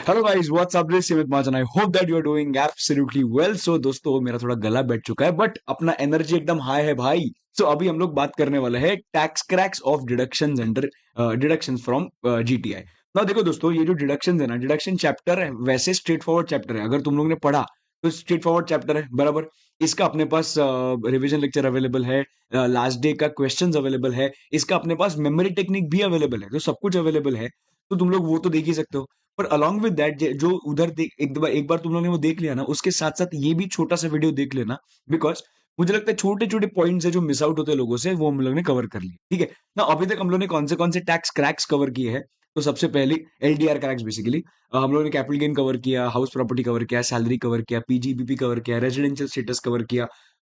Hello guys, what's up, this Simit Mahajan. I hope that you are doing absolutely well. So दोस्तों, मेरा थोड़ा गला बैठ चुका है बट अपना एनर्जी एकदम हाई है भाई। सो अभी हम लोग बात करने वाले हैं tax cracks of deductions under deductions from GTI. ना देखो दोस्तों, ये जो डिडक्शंस है ना, डिडक्शन चैप्टर है, वैसे स्ट्रेट फॉरवर्ड चैप्टर है। अगर तुम लोग ने पढ़ा तो स्ट्रेट फॉरवर्ड चैप्टर है बराबर। इसका अपने पास रिवीजन लेक्चर अवेलेबल है, लास्ट डे का क्वेश्चंस अवेलेबल है, इसका अपने पास मेमोरी टेक्निक भी अवेलेबल है, तो सब कुछ अवेलेबल है। तो तुम लोग वो तो देख ही सकते हो। पर अलॉन्ग विद दैट, जो उधर एक बार तुम लोगों ने वो देख लिया ना, उसके साथ साथ ये भी छोटा सा वीडियो देख लेना। बिकॉज मुझे लगता है छोटे छोटे पॉइंट्स है जो मिस आउट होते हैं लोगों से, वो हम लोग ने कवर कर लिए। ठीक है ना। अभी तक हम लोग ने कौन से टैक्स क्रैक्स कवर किए हैं? तो सबसे पहले एलडीआर क्रैक्स, बेसिकली हम लोगों ने कैपिटल गेन कवर किया, हाउस प्रॉपर्टी कवर किया, सैलरी कवर किया, पीजीबीपी कवर किया, रेजिडेंशियल स्टेटस कवर किया,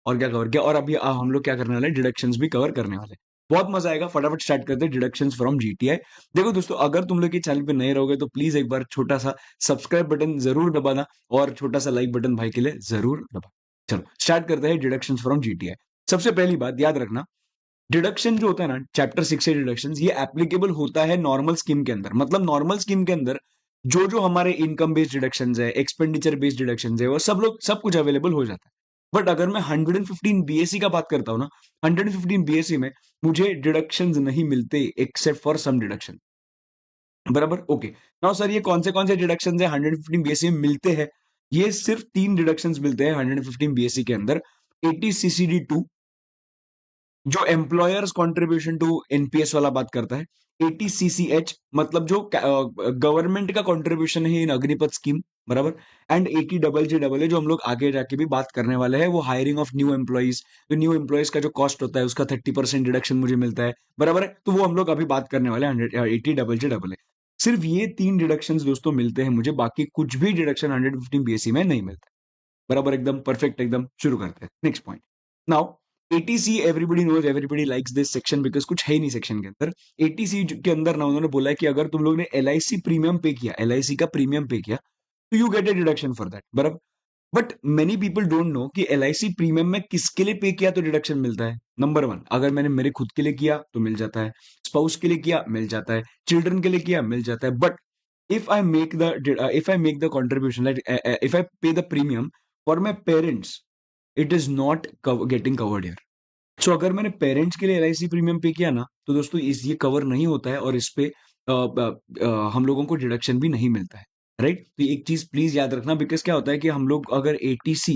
और क्या कवर किया। और अभी हम लोग क्या करने वाले हैं, डिडक्शंस भी कवर करने वाले हैं। बहुत मजा आएगा। फटाफट स्टार्ट करते हैं डिडक्शंस फ्रॉम जीटीआई। देखो दोस्तों, अगर तुम लोग के चैनल पे नए रहोगे तो प्लीज एक बार छोटा सा सब्सक्राइब बटन जरूर दबाना, और छोटा सा लाइक बटन भाई के लिए जरूर दबा। चलो स्टार्ट करते हैं डिडक्शन फ्रॉम जीटीआई। सबसे पहली बात याद रखना, डिडक्शन जो होता है ना, चैप्टर 6 से डिडक्शन, ये एप्लीकेबल होता है नॉर्मल स्कीम के अंदर। मतलब नॉर्मल स्कीम के अंदर जो जो हमारे इनकम बेस्ड डिडक्शन है, एक्सपेंडिचर बेस्ड डिडक्शन है, वो सब कुछ अवेलेबल हो जाता है। बट अगर मैं 115 बीएससी का बात करता हूँ ना, 115 बीएससी में मुझे डिडक्शंस नहीं मिलते एक्सेप्ट फॉर सम डिडक्शन। बराबर, ओके। नाउ सर, ये कौन से डिडक्शन है 115 बीएससी में मिलते हैं? ये सिर्फ तीन डिडक्शंस मिलते हैं 115 बीएससी के अंदर। 80 सीसीडी 2, जो एम्प्लॉयर्स कंट्रीब्यूशन टू एनपीएस वाला बात करता है। 80 सीसीएच, मतलब जो गवर्नमेंट का कंट्रीब्यूशन है इन अग्निपथ स्कीम, बराबर। And 80 double J double A, जो हम लोग आगे जाके भी बात करने वाले हैं, वो हायरिंग ऑफ न्यू एम्प्लॉइज। तो न्यू एम्प्लॉइज का जो कॉस्ट होता है उसका 30% डिडक्शन मुझे मिलता है, बराबर है। तो वो हम लोग अभी बात करने वाले हैं 80 डबल जे डबल ए। सिर्फ ये तीन डिडक्शन दोस्तों मिलते हैं मुझे, बाकी कुछ भी डिडक्शन 115 बीएससी में नहीं मिलता। बराबर, एकदम परफेक्ट। एकदम शुरू करते हैं next point. Now eighty C, everybody knows, everybody likes this section, because कुछ है ही नहीं सेक्शन के अंदर। एटीसी के अंदर ना उन्होंने बोला है कि अगर तुम लोग ने एलआईसी प्रीमियम पे किया, एलआईसी का प्रीमियम पे किया, तो you get a deduction for that, बराबर। But many people don't know कि एलआईसी प्रीमियम में किसके लिए पे किया तो डिडक्शन मिलता है। नंबर वन, अगर मैंने मेरे खुद के लिए किया तो मिल जाता है, स्पाउस के लिए किया मिल जाता है, चिल्ड्रन के लिए किया मिल जाता है। But if I make the contribution, like if I pay the premium for my parents, it is not getting covered here. सो अगर मैंने पेरेंट्स के लिए एलआईसी प्रीमियम पे किया ना, तो दोस्तों इस ये कवर नहीं होता है, और इस पे हम लोगों को डिडक्शन भी नहीं मिलता है, राइट। तो एक चीज प्लीज याद रखना, बिकॉज क्या होता है कि हम लोग अगर एटीसी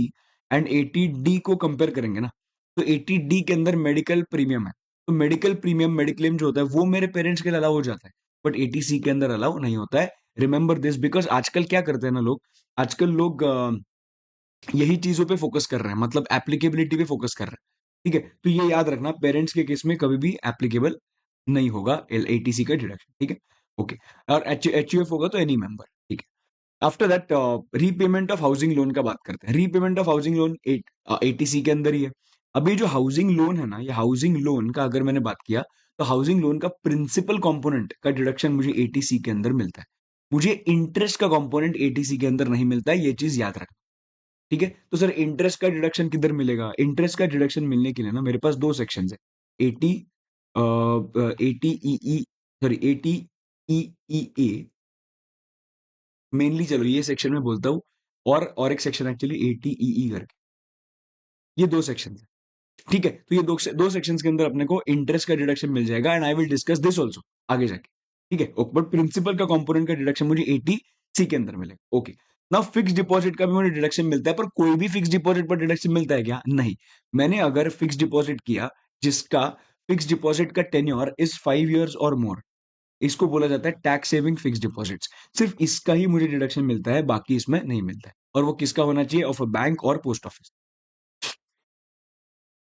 एंड एटी डी को कंपेयर करेंगे ना, तो एटी डी के अंदर मेडिकल प्रीमियम है। तो मेडिकल प्रीमियम, मेडिक्लेम जो होता है, वो मेरे पेरेंट्स के लिए अलाउ हो जाता है, बट एटीसी के अंदर अलाउ नहीं होता है। रिमेंबर दिस, बिकॉज आजकल क्या करते हैं ना लोग, आजकल लोग यही चीजों पे फोकस कर रहे हैं, मतलब एप्लीकेबिलिटी पे फोकस कर रहे हैं। ठीक है, तो ये याद रखना, पेरेंट्स के केस में कभी भी एप्लीकेबल नहीं होगा एल एटीसी का डिडक्शन। ठीक है, ओके। और एचयूएफ होगा तो एनी मेंबर। ठीक है। After that, repayment of housing loan का बात करते हैं। Repayment of housing loan eighty C के अंदर ही है। अभी जो हाउसिंग लोन है ना, ये हाउसिंग लोन का अगर मैंने बात किया, तो हाउसिंग लोन का प्रिंसिपल कंपोनेंट का डिडक्शन मुझे एटीसी के अंदर मिलता है। मुझे इंटरेस्ट का कंपोनेंट एटीसी के अंदर नहीं मिलता है, ये चीज याद रखना। ठीक है, तो सर इंटरेस्ट का डिडक्शन किधर मिलेगा? इंटरेस्ट का डिडक्शन मिलने के लिए ना मेरे पास दो सेक्शन है। एटी एटी ई, सॉरी, एटी ई ए मेनली। चलो ये सेक्शन में बोलता हूँ, और एक सेक्शन एक्चुअली एटी ई करके, ये दो सेक्शन है। ठीक है, तो ये दो सेक्शंस के अंदर अपने को इंटरेस्ट का डिडक्शन मिल जाएगा, and I will discuss this also आगे जाके। ठीक है, बट प्रिंसिपल का कंपोनेंट का डिडक्शन मुझे 80 सी के अंदर मिलेगा। ओके। नाउ फिक्स डिपॉजिट का भी मुझे डिडक्शन मिलता है, पर कोई भी फिक्स डिपॉजिट पर डिडक्शन मिलता है क्या? नहीं। मैंने अगर फिक्स डिपॉजिट किया, जिसका फिक्स डिपॉजिट का टेन्योर इज 5 years और मोर, इसको बोला जाता है टैक्स सेविंग फिक्स डिपॉजिट्स। सिर्फ इसका ही मुझे डिडक्शन मिलता है, बाकी इसमें नहीं मिलता है। और वो किसका होना चाहिए? ऑफ अ बैंक और पोस्ट ऑफिस,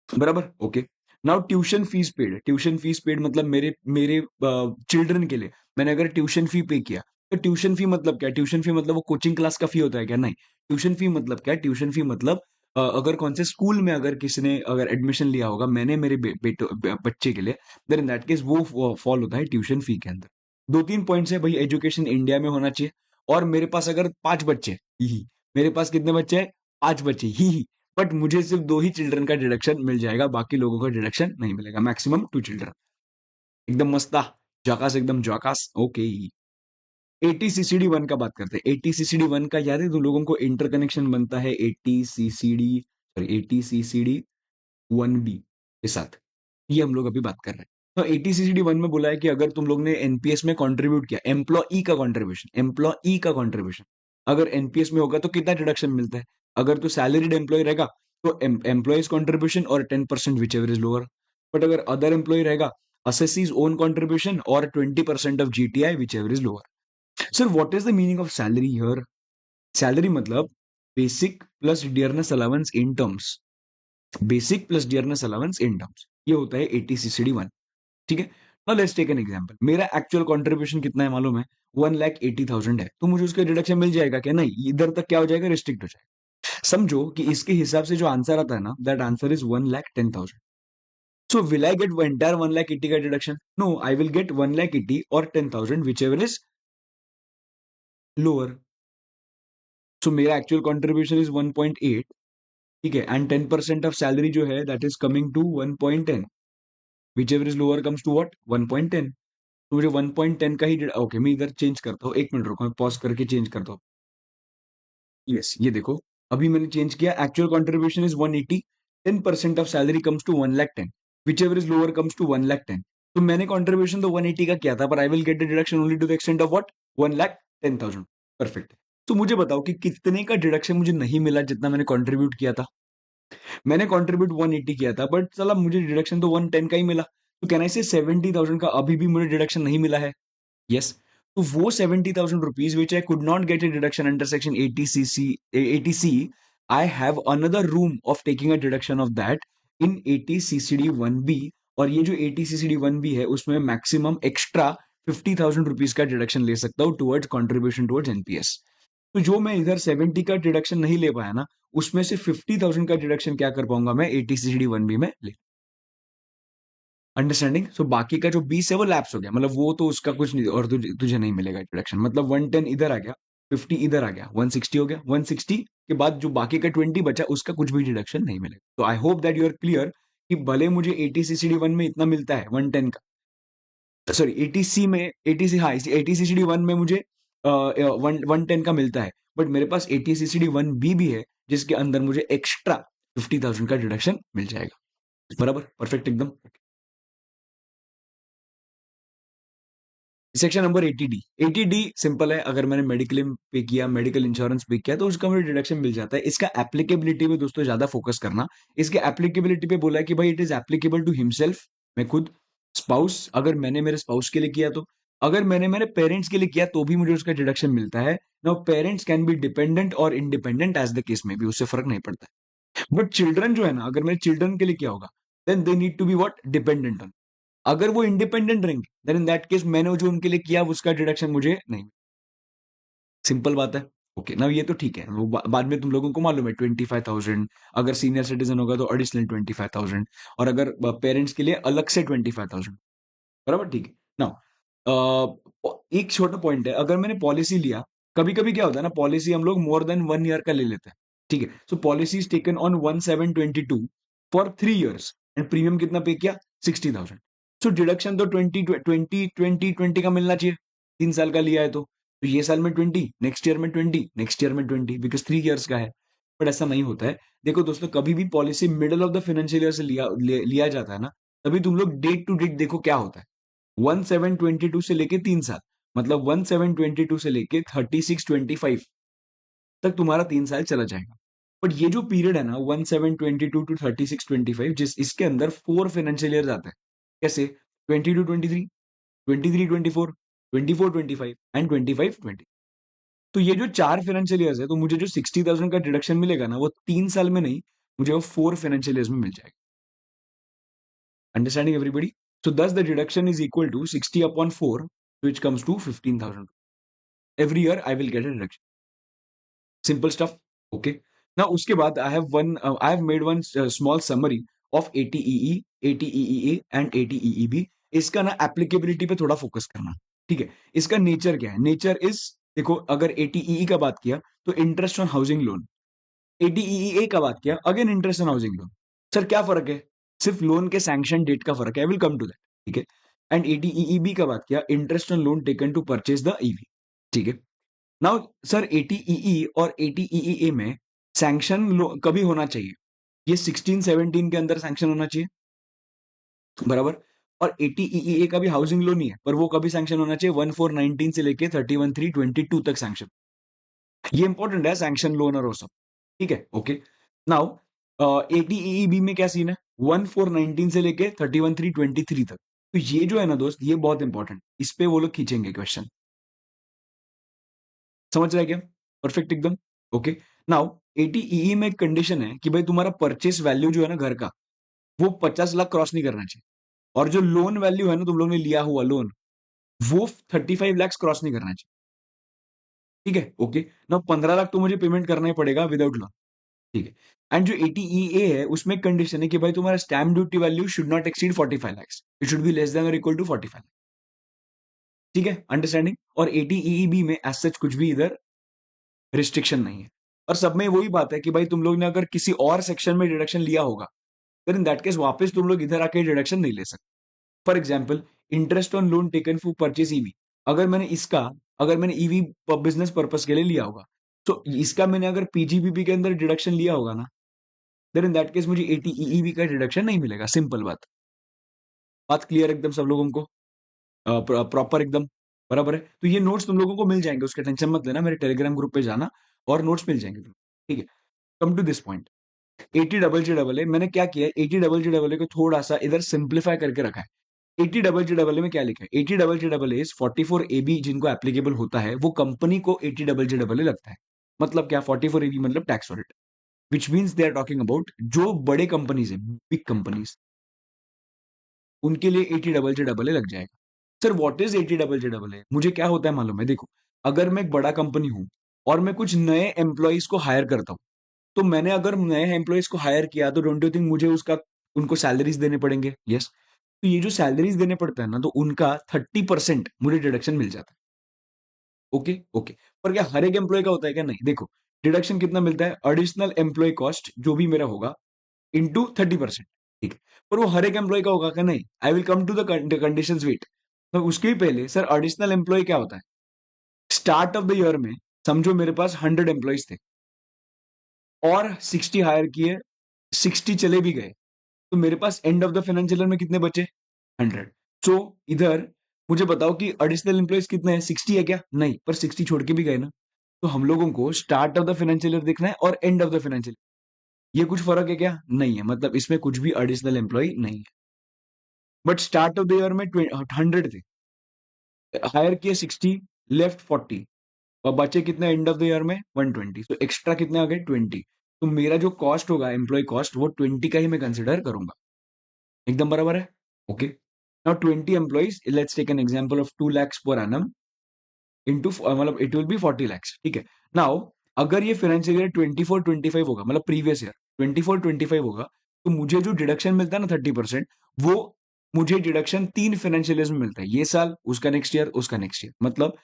बराबर, okay. Now tuition fees paid, tuition fees paid मतलब मेरे मेरे चिल्ड्रन के लिए मैंने अगर ट्यूशन फी पे किया, तो ट्यूशन फी मतलब क्या? ट्यूशन फी मतलब वो कोचिंग क्लास का फी होता है क्या? नहीं। ट्यूशन फी मतलब क्या? ट्यूशन फी मतलब अगर कौन से स्कूल में अगर किसी ने अगर एडमिशन लिया होगा मैंने मेरे बच्चे के लिए, देन इन दैट केस वो फॉल होता है ट्यूशन फी के अंदर। दो तीन पॉइंट्स है भाई, एजुकेशन इंडिया में होना चाहिए। और मेरे पास अगर पांच बच्चे ही, मेरे पास कितने बच्चे हैं? पांच बच्चे ही। बट मुझे सिर्फ दो ही चिल्ड्रन का डिडक्शन मिल जाएगा, बाकी लोगों का डिडक्शन नहीं मिलेगा, मैक्सिमम 2 चिल्ड्रन। एकदम मस्त, जॉकास, एकदम जॉकास, ओके। ATCCD1 का बात करते हैं। ATCCD1 का याद है, तो लोगों को इंटरकनेक्शन बनता है ATCCD1B के साथ, ये हम लोग अभी बात कर रहे हैं। तो ATCCD1 में बोला है कि अगर तुम लोग ने एनपीएस में कंट्रीब्यूट किया, एम्प्लॉई का कंट्रीब्यूशन अगर एनपीएस में होगा तो कितना डिडक्शन मिलता है? अगर तो सैलरीड एम्प्लॉय रहेगा तो एम्प्लॉयज कंट्रीब्यूशन और 10% which ever is lower, but अगर अदर एम्प्लॉय रहेगा assessee's own contribution or 20% of GTI whichever is lower. Sir, what is the meaning of salary here? Salary मतलब basic plus dearness allowance in terms, basic plus dearness allowance in terms, ये होता है ATCCD1। ठीक है, now let's take an example. मेरा actual contribution कितना है मालूम है? 1,80,000 है, तो मुझे उसका डिडक्शन मिल जाएगा क्या? नहीं, इधर तक क्या हो जाएगा? रिस्ट्रिक्ट हो जाएगा। समझो कि इसके हिसाब से जो आंसर आता है ना, that answer is 1,10,000। So will I get entire 1,80,000 का deduction? No, I will get 1,80,000 or 10,000 whichever is lower. So मेरा actual contribution is 1.8, ठीक है, and 10% of salary जो है that is coming to 1.10, whichever is lower comes to what? 1.10. तो मुझे 1.10 का ही okay, मैं इधर चेंज करता हूँ, एक मिनट रुको, मैं पॉज करके चेंज करता हूँ। यस, ये देखो, अभी मैंने चेंज किया, actual contribution is 180, 10% of salary comes to 1,10,000, whichever is lower comes to 1,10,000। तो मैंने कंट्रीब्यूशन तो 180 का किया था, पर I will get the deduction only to the extent of what? 1,10,000। Perfect. तो मुझे बताओ कि कितने का डिडक्शन मुझे नहीं मिला जितना मैंने कंट्रीब्यूट किया था? मैंने कंट्रीब्यूट 180 किया था, बट चला मुझे डिडक्शन तो 110 का ही मिला। तो कैन आई से 70,000 का अभी भी मुझे डिडक्शन नहीं मिला है? यस। तो वो 70,000 rupees which I could not get a deduction under section 80C, I have another room of taking a deduction of that in 80CCD1B। और ये जो 80CCD1B है उसमें मैक्सिमम एक्स्ट्रा 50,000 रुपीज का डिडक्शन ले सकता हूँ टुवर्ड्स कंट्रीब्यूशन टुवर्ड्स एनपीएस। तो जो मैं इधर 70 का डिडक्शन नहीं ले पाया ना, उसमें से 50,000 का डिडक्शन क्या कर पाऊंगा मैं? 80CCD1B में ले। अंडरस्टैंडिंग? सो बाकी का जो 20 है वो लैप्स हो गया, मतलब वो तो उसका कुछ नहीं, और तुझे नहीं मिलेगा डिडक्शन। मतलब 110 इधर आ गया, 50 इधर आ गया, 160 हो गया। 160 के बाद जो बाकी का 20 बचा उसका कुछ भी डिडक्शन नहीं मिलेगा। तो I hope that you are clear कि भले मुझे 80CCD1 में इतना मिलता है 110 का, सॉरी 80C में, 80C, हाँ 80CCD1 में मुझे 110 का मिलता है, बट मेरे पास 80CCD1B भी है जिसके अंदर मुझे एक्स्ट्रा 50,000 का डिडक्शन मिल जाएगा। बराबर, परफेक्ट एकदम। Section number 80D। 80D simple है, अगर मैंने मेडिक्लेम पे किया, मेडिकल इंश्योरेंस पे किया, तो उसका मुझे डिडक्शन मिल जाता है। इसका एप्लीकेबिलिटी पे दोस्तों ज्यादा फोकस करना। इसके एप्लीकेबिलिटी पे बोला है कि भाई it is applicable to himself, मैं खुद, स्पाउस, अगर मैंने मेरे स्पाउस के लिए किया तो, अगर मैंने मेरे पेरेंट्स के लिए किया तो भी मुझे उसका डिडक्शन मिलता है। Now parents can be dependent और इंडिपेंडेंट एज द केस में भी, उससे फर्क नहीं पड़ता है। बट चिल्ड्रन जो है ना, अगर मेरे चिल्ड्रन के लिए किया होगा, then they need to be what? Dependent on. अगर वो इंडिपेंडेंट रहेंगे देन इन दैट केस मैंने जो उनके लिए किया उसका डिडक्शन मुझे नहीं। सिंपल बात है। ओके, ना ये तो ठीक है, वो बाद में तुम लोगों को मालूम है 25,000, अगर सीनियर सिटीजन होगा तो एडिशनल 25,000, और अगर पेरेंट्स के लिए अलग से 25,000। बराबर, ठीक है ना। एक छोटा पॉइंट है, अगर मैंने पॉलिसी लिया, कभी कभी क्या होता है ना, पॉलिसी हम लोग मोर देन 1 ईयर का ले लेते हैं, ठीक है। So policy is taken on 1/7/22 for 3 years, and premium कितना पे किया? 60,000। सो डिडक्शन तो 20 का मिलना चाहिए, 3 साल का लिया है तो ये साल में 20, नेक्स्ट ईयर में 20, नेक्स्ट ईयर में 20, बिकॉज 3 ईयर्स का है। बट ऐसा नहीं होता है। देखो दोस्तों, कभी भी policy middle of the financial year से लिया जाता है ना, तभी तुम लोग डेट टू डेट देखो क्या होता है। 1/7/22 से लेके 3 साल, मतलब 1/7/22 से लेके 36/25 तक तुम्हारा 3 साल चला जाएगा। बट ये जो पीरियड है ना, 1/7/22 टू 36/25, जिस इसके अंदर 4 फाइनेंशियल ईयर आते हैं। कैसे? 22-23, 23-24, 24-25 एंड 25-20। तो ये जो 4 फाइनेंशियल ईयर्स है, तो मुझे जो 60,000 का डिडक्शन मिलेगा ना, वो 3 साल में नहीं, मुझे वो 4 फाइनेंशियल ईयर्स में मिल जाएगा। Understanding everybody? So thus the deduction is equal to 60 upon 4, which comes to 15,000. Every year I will get a deduction. Simple stuff. Okay. Now उसके बाद I have made one small summary of ATEE, ATEEA and ATEEB. इसका ना applicability पे थोड़ा focus करना, ठीक है। इसका नेचर क्या है? नेचर इज, देखो अगर ATEE का बात किया तो interest on housing loan, ATEEA का बात किया again interest on housing loan. Sir क्या फर्क है? सिर्फ लोन के सैंक्शन डेट का फर्क है, I will come to that, ठीक है। एंड ATEEB का बात किया interest on loan taken to purchase the EV. ठीक है। नाउ सर एटीईई और एटीईई में सैंक्शन कभी होना चाहिए? ये 16-17 के अंदर सैंक्शन होना चाहिए, बराबर। और एटीईई का भी हाउसिंग लोन ही है, पर वो कभी सैंक्शन होना चाहिए 1419 से लेके 31/3/22 तक सैंक्शन। ये इंपॉर्टेंट है, सैंक्शन लोन और वो सब, ठीक है, ओके। नाउ एटीईई बी में क्या सीन है? 1419 से लेके 31/3/23 तक। तो ये जो है ना दोस्त, ये बहुत इंपॉर्टेंट, इस पे वो लोग खींचेंगे क्वेश्चन। समझ रहे क्या? परफेक्ट एकदम, ओके। नाउ एटीईई में एक कंडीशन है कि भाई तुम्हारा परचेस वैल्यू जो है ना घर का, वो 50 लाख क्रॉस नहीं करना चाहिए। और जो लोन वैल्यू है ना, तुम लोग ने लिया हुआ लोन, वो 35 लाख क्रॉस नहीं करना चाहिए, ठीक है, ओके। ना 15 लाख तो मुझे पेमेंट करना ही पड़ेगा विदाउट लोन, ठीक है। एंड जो एटीईए है उसमें कंडीशन है कि भाई तुम्हारा stamp duty value should not exceed 45 lakh, it should be less than और इक्वल टू 45, ठीक है, अंडरस्टैंडिंग। और एटीईई बी में एज सच कुछ भी इधर रिस्ट्रिक्शन नहीं है। और सब में वही बात है कि भाई तुम लोग ने अगर किसी और सेक्शन में डिडक्शन लिया होगा, फिर इन दैट केस वापस तुम लोग इधर आके डिडक्शन नहीं ले सकते। For example, interest on loan taken for purchase EV, अगर मैंने ईवी बिजनेस पर्पस के लिए लिया होगा, तो इसका मैंने अगर पीजीबीपी के अंदर डिडक्शन लिया होगा ना, देन इन दैट केस मुझे एटीईवी का डिडक्शन नहीं मिलेगा, सिंपल बात क्लियर एकदम सब लोगों को, प्रॉपर एकदम, बराबर है। तो ये नोट्स तुम लोगों को मिल जाएंगे, उसका टेंशन मत लेना, मेरे टेलीग्राम ग्रुप पे जाना और नोट्स मिल जाएंगे, ठीक है। Come to this point, eighty double G double A मैंने क्या किया है, eighty double G double A को थोड़ा सा इधर सिंप्लीफाई करके रखा है। Eighty double G double A में क्या लिखा है? Eighty double G double A 44 AB जिनको एप्लीकेबल होता है, वो कंपनी को eighty double G double A लगता है। मतलब क्या? 44 AB मतलब tax audit, which means they are talking about जो बड़े कंपनीज है, बिग कंपनीज, उनके लिए एटी डबल जी डबल ए लग जाएगा। Sir what is eighty double G double ए? मुझे क्या होता है मालूम है, देखो, अगर मैं एक बड़ा कंपनी हूं और मैं कुछ नए एम्प्लॉयज को हायर करता हूं, तो मैंने अगर नए एम्प्लॉयज को हायर किया तो डोंट यू थिंक मुझे उसका उनको सैलरीज देने पड़ेंगे? यस। तो ये जो सैलरीज देने पड़ता है ना, तो उनका 30% मुझे डिडक्शन मिल जाता है, ओके ओके। पर क्या हर एक एम्प्लॉय का होता है क्या? नहीं, देखो, डिडक्शन कितना मिलता है? एडिशनल एम्प्लॉय कॉस्ट जो भी मेरा होगा इंटू 30%, ठीक है। पर वो हर एक एम्प्लॉय का होगा क्या? नहीं, I will come to the condition wait. तो उसके ही पहले सर, एडिशनल एम्प्लॉय क्या होता है? स्टार्ट ऑफ द ईयर में समझो मेरे पास 100 एम्प्लॉयज थे और 60 हायर किए, 60 चले भी गए, तो मेरे पास end of the financial year में कितने बचे? 100। सो इधर मुझे बताओ कि एडिशनल एम्प्लॉयज कितने हैं? 60 है क्या? नहीं, पर 60 छोड़ के भी गए ना। तो हम लोगों को start of the financial year देखना है और एंड ऑफ द फाइनेंशियल, ये कुछ फर्क है क्या? नहीं है, मतलब इसमें कुछ भी एडिशनल एम्प्लॉय नहीं है। But start of the year में 100 थे, हायर किए 60, लेफ्ट 40, और बचे कितने एंड ऑफ द ईयर में? 120। तो एक्स्ट्रा कितने आ गए? 20। तो मेरा जो कॉस्ट होगा एम्प्लॉय कॉस्ट, वो 20 का ही मैं कंसिडर करूंगा, एकदम बराबर है, okay. Now 20 employees, let's take an example of 2 lakhs per annum into, मतलब इट विल बी 40 lakhs, ठीक है। नाउ अगर ये फाइनेंशियल ईयर 24-25 होगा, मतलब प्रीवियस ईयर 24-25 होगा, तो मुझे जो डिडक्शन मिलता है ना 30%, वो मुझे डिडक्शन 3 फाइनेंशियल ईयर में मिलता है, ये साल, उसका नेक्स्ट ईयर, उसका नेक्स्ट ईयर। मतलब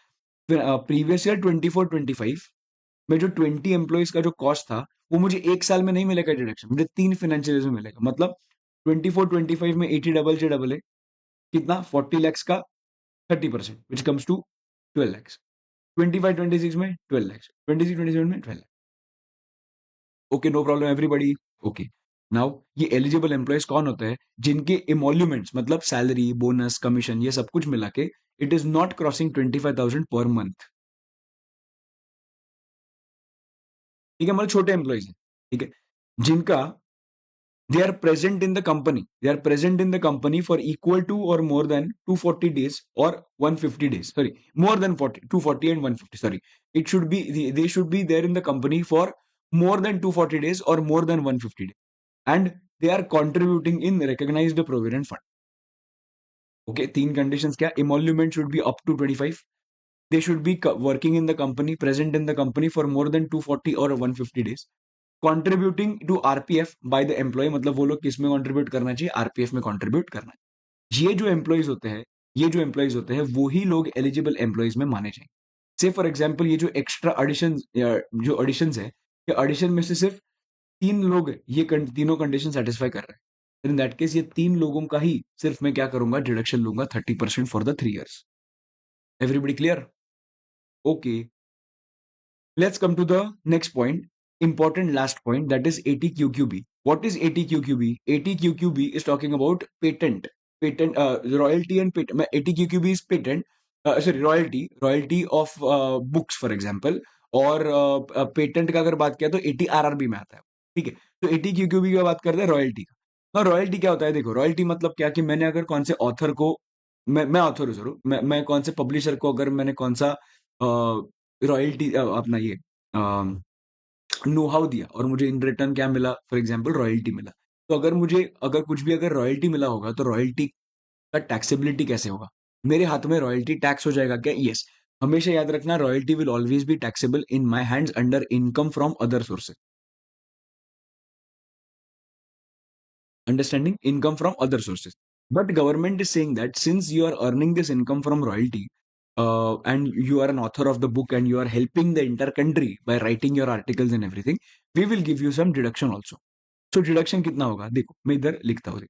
प्रीवियस ईयर 24-25 में जो 20 एम्प्लॉइज का जो कॉस्ट था, वो मुझे एक साल में नहीं मिलेगा डिडक्शन, मुझे 3 फाइनेंशियल ईयर में मिलेगा। मतलब 24-25 में eighty double J double A कितना? 40 lakhs का 30%, विच कम्स टू 12 lakhs। 25-26 में 12 lakhs, 26-27 में 12 lakhs। Okay, no problem everybody, okay. Now ये एलिजिबल एम्प्लॉयज कौन होते हैं? जिनके इमोल्यूमेंट्स, मतलब सैलरी, बोनस, कमीशन, ये सब कुछ मिला के it is not crossing 25,000 per month, ठीक है, मतलब छोटे एम्प्लॉयज हैं, ठीक है, जिनका they are present in the company for equal to or more than 240 days or 150 days, sorry, more than 40, 240 and 150, sorry, it should be, they should be there in the company for more than 240 days or more than 150 days, and they are contributing in recognized provident fund, okay। तीन conditions क्या? emolument should be up to 25, they should be working in the company, present in the company for more than 240 or 150 days, contributing to RPF by the employee, मतलब वो लोग किस में contribute करना चाहिए? RPF में कंट्रीब्यूट करना चाहिए। ये जो एम्प्लॉयज होते हैं वो ही लोग एलिजिबल एम्प्लॉयज में माने जाएंगे। से फॉर एग्जांपल, ये जो एक्स्ट्रा एडिशन, जो एडिशन है, ये एडिशन में से सिर्फ 3 लोग ये तीनों कंडीशन सेटिस्फाई कर रहे हैं, इन दैट केस ये 3 लोगों का ही सिर्फ मैं क्या करूंगा? डिडक्शन लूंगा 30% for the 3 years। Everybody clear? Okay, let's come to the next point, important last point, that is ATQQB. What is ATQQB? ATQQB is talking about patent royalty and patent. ATQQB is patent, sorry, royalty of books for example, और patent का अगर बात किया तो ATRRB में आता है, ठीक है। तो ATQQB की बात करते हैं रॉयल्टी का। और रॉयल्टी क्या होता है, देखो रॉयल्टी मतलब क्या, कि मैंने अगर कौन से ऑथर को, मैं ऑथर हूँ जरूर, मैं कौन से पब्लिशर को अगर मैंने कौन सा रॉयल्टी अपना ये नो हाउ दिया और मुझे इन रिटर्न क्या मिला, फॉर एग्जांपल रॉयल्टी मिला। तो अगर मुझे अगर कुछ भी अगर रॉयल्टी मिला होगा तो रॉयल्टी का टैक्सेबिलिटी कैसे होगा, मेरे हाथ में रॉयल्टी टैक्स हो जाएगा क्या? यस। हमेशा याद रखना, royalty will always be taxable in my hands under income from other sources. Understanding? Income from other sources. But government is saying that since you are earning this income from royalty, and you are an author of the book and you are helping the entire country by writing your articles and everything, we will give you some deduction also. So deduction कितना होगा, देखो मैं इधर लिखता हूँ।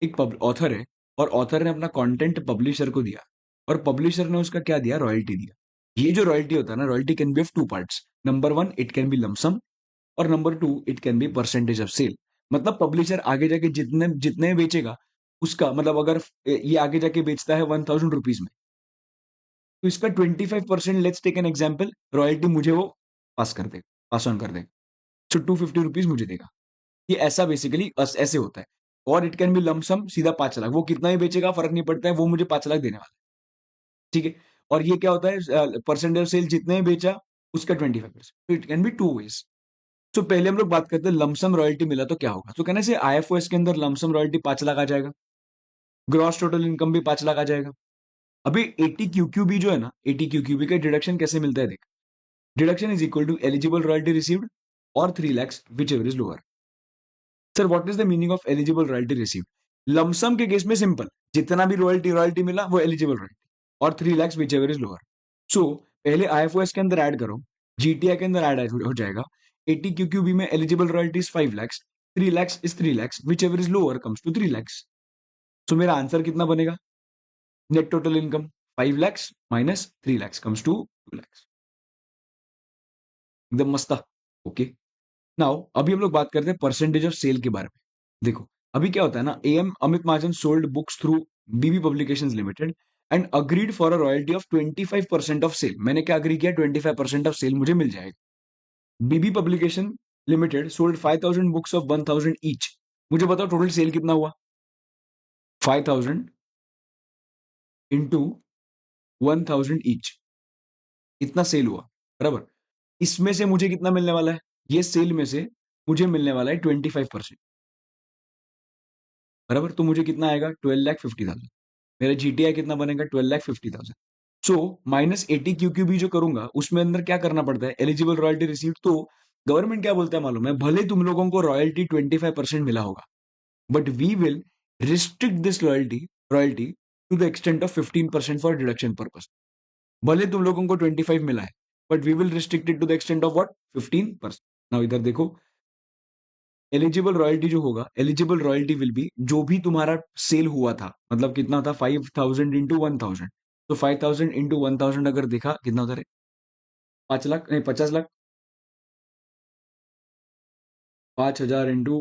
एक author है और ऑथर ने अपना कंटेंट पब्लिशर को दिया और पब्लिशर ने उसका क्या दिया, रॉयल्टी दिया। ये जो रॉयल्टी होता है ना, royalty can be of two parts. Number one, it can be lump sum, और number two, it can be percentage of sale. मतलब पब्लिशर आगे जाके जितने जितने बेचेगा उसका, मतलब अगर ये आगे जाके बेचता है 1000 रुपीज में, तो इसका 25%, let's take an example, royalty मुझे वो पास कर देगा, पास ऑन कर देगा। सो 250 रुपीज मुझे देगा। ये ऐसा बेसिकली ऐसे होता है। और इट कैन बी लमसम, सीधा 5 लाख, वो कितना ही बेचेगा फर्क नहीं पड़ता है, वो मुझे 5 लाख देने वाला है, ठीक है। और ये क्या होता है, परसेंटेज ऑफ सेल, जितने ही बेचा उसका 25%। तो it can be two ways. तो पहले हम लोग बात करते हैं लमसम रॉयल्टी मिला तो क्या होगा। तो कहने से आईएफओएस के अंदर लमसम रॉयल्टी 5 लाख आ जाएगा, ग्रॉस टोटल इनकम भी 5 लाख आ जाएगा। अभी एटीक्यूक्यूबी जो है ना, एटीक्यूक्यूबी का डिडक्शन कैसे मिलता है, देख, deduction is equal to eligible royalty received और 3 lakhs whichever is lower. Sir what is the meaning of eligible royalty received? Lump sum के केस में सिंपल, जितना भी रॉयल्टी रॉयल्टी मिला वो एलिजिबल रॉयल्टी, और 3 lakhs whichever is lower. So पहले IFOS के अंदर ऐड करो, जीटीआई के अंदर ऐड हो जाएगा। एटीक्यूक्यूबी में eligible royalty is 5 lakhs, 3 lakhs is 3 lakhs, whichever is lower comes to 3 lakhs। So मेरा आंसर कितना बनेगा, net total income 5 lakhs minus 3 lakhs comes to 2 lakhs। एकदम मस्त। ओके, नाउ अभी हम लोग बात करते हैं परसेंटेज ऑफ सेल के बारे में। देखो अभी क्या होता है ना, M Amit Mahajan sold books through BB publications limited and agreed for a royalty of 25% of sale. मैंने क्या अग्री किया, 25% ऑफ सेल मुझे मिल जाएगा। BB publication limited sold 5000 books of 1000 each. मुझे बताओ टोटल सेल कितना हुआ, 5000 इंटू 1000 ईच, इतना सेल हुआ, बराबर। इसमें से मुझे कितना मिलने वाला है, ये सेल में से मुझे मिलने वाला है 25%, बराबर। तो मुझे कितना आएगा, 12,50,000। मेरा जीटीआई कितना बनेगा, 12,50,000। सो माइनस 80 क्यूक्यू जो करूंगा उसमें अंदर क्या करना पड़ता है, एलिजिबल रॉयल्टी रिसीव्ड। तो गवर्नमेंट क्या बोलता है मालूम है, भले तुम लोगों को रॉयल्टी 25% मिला होगा, but we will restrict this royalty royalty to the extent of 15% for deduction purpose. भले तुम लोगों को 25 मिला है, but we will restrict it to the extent of what, 15%। Now इधर देखो, एलिजिबल रॉयल्टी जो होगा, एलिजिबल रॉयल्टी विल बी जो भी तुम्हारा सेल हुआ था, मतलब कितना था, 5000 इंटू 1000। तो 5000 इंटू 1000 अगर देखा कितना होता है, 5 लाख नहीं, 50 lakh, 5000 into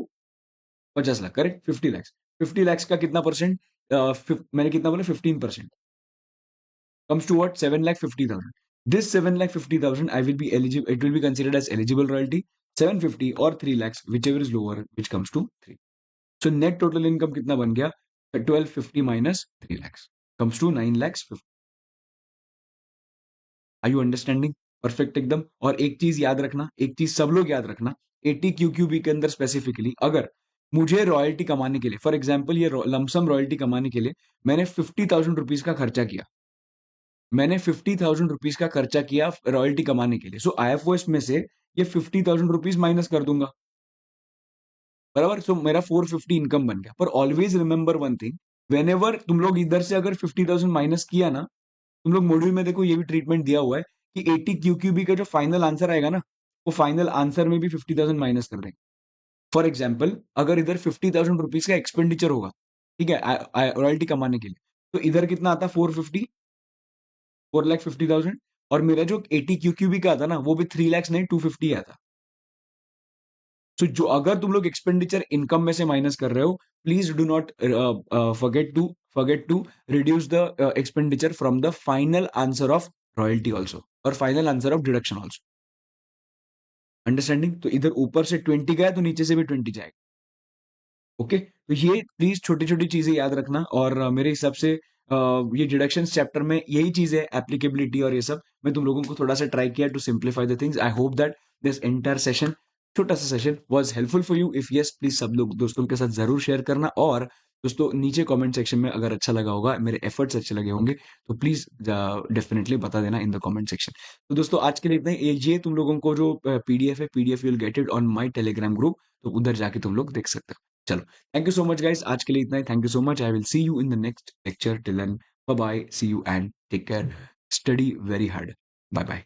50 lakh, correct, 50 lakhs। 50 lakhs का कितना परसेंट, मैंने कितना बोला, 15%, comes to what, 7,50,000। This 7,50,000 I will be eligible, it will be considered as eligible royalty, 750 or 3 lakhs, whichever is lower, which comes to 3। So net total income कितना बन गया, 1250 minus 3 lakhs comes to 9 lakhs 50। Are you understanding? Perfect एकदम। और एक चीज याद रखना, एक चीज सब लोग याद रखना, एटीक्यूक्यूबी के अंदर स्पेसिफिकली अगर मुझे रॉयल्टी कमाने के लिए, फॉर एग्जाम्पल ये लमसम रॉयल्टी कमाने के लिए मैंने 50,000 रुपीज का खर्चा किया, मैंने 50,000 रुपीज का खर्चा किया रॉयल्टी कमाने के लिए। सो आईएफओएस में से ये 50,000 रुपीज माइनस कर दूंगा, बराबर। सो मेरा 450 इनकम बन गया। पर always remember one thing, when ever तुम लोग इधर से अगर 50,000 माइनस किया ना, तुम लोग मॉड्यूल में देखो ये भी ट्रीटमेंट दिया हुआ है कि 80 क्यूक्यूबी का जो फाइनल आंसर आएगा ना, वो फाइनल आंसर में भी 50,000 माइनस कर देंगे। फॉर एग्जाम्पल अगर इधर 50,000 रुपीज का एक्सपेंडिचर होगा, ठीक है, रॉयल्टी कमाने के लिए, तो इधर कितना आता है, 450, 4,50,000। और मेरा जो 80 क्यूक्यूबी का था ना, वो भी 3 लाख नहीं 250 आया था। तो जो अगर तुम लोग एक्सपेंडिचर इनकम में से माइनस कर रहे हो, please do not forget to reduce the expenditure from the final answer of royalty also और final answer of deduction also. Understanding? तो इधर ऊपर से 20 गया तो नीचे से भी 20 जाएगा। ओके, तो ये प्लीज छोटी छोटी चीजें याद रखना। और मेरे हिसाब से ये डिडक्शन चैप्टर में यही चीज है, एप्लीकेबिलिटी और ये सब मैं तुम लोगों को थोड़ा सा ट्राई किया to simplify the things. I hope that this entire session, छोटा सा session, was helpful for you. If yes, please सब लोग दोस्तों के साथ जरूर शेयर करना। और दोस्तों नीचे कमेंट सेक्शन में अगर अच्छा लगा होगा, मेरे एफर्ट्स अच्छे लगे होंगे, तो प्लीज डेफिनेटली बता देना इन द कमेंट सेक्शन। तो दोस्तों आज के लिए इतना ही। ये तुम लोगों को जो पीडीएफ है, PDF you will get it on my Telegram group, तो उधर जाके तुम लोग देख सकते हो। चलो, thank you so much guys, आज के लिए इतना ही। Thank you so much. I will see you in the next lecture. Till then, bye bye, see you and take care, study very hard. Bye bye.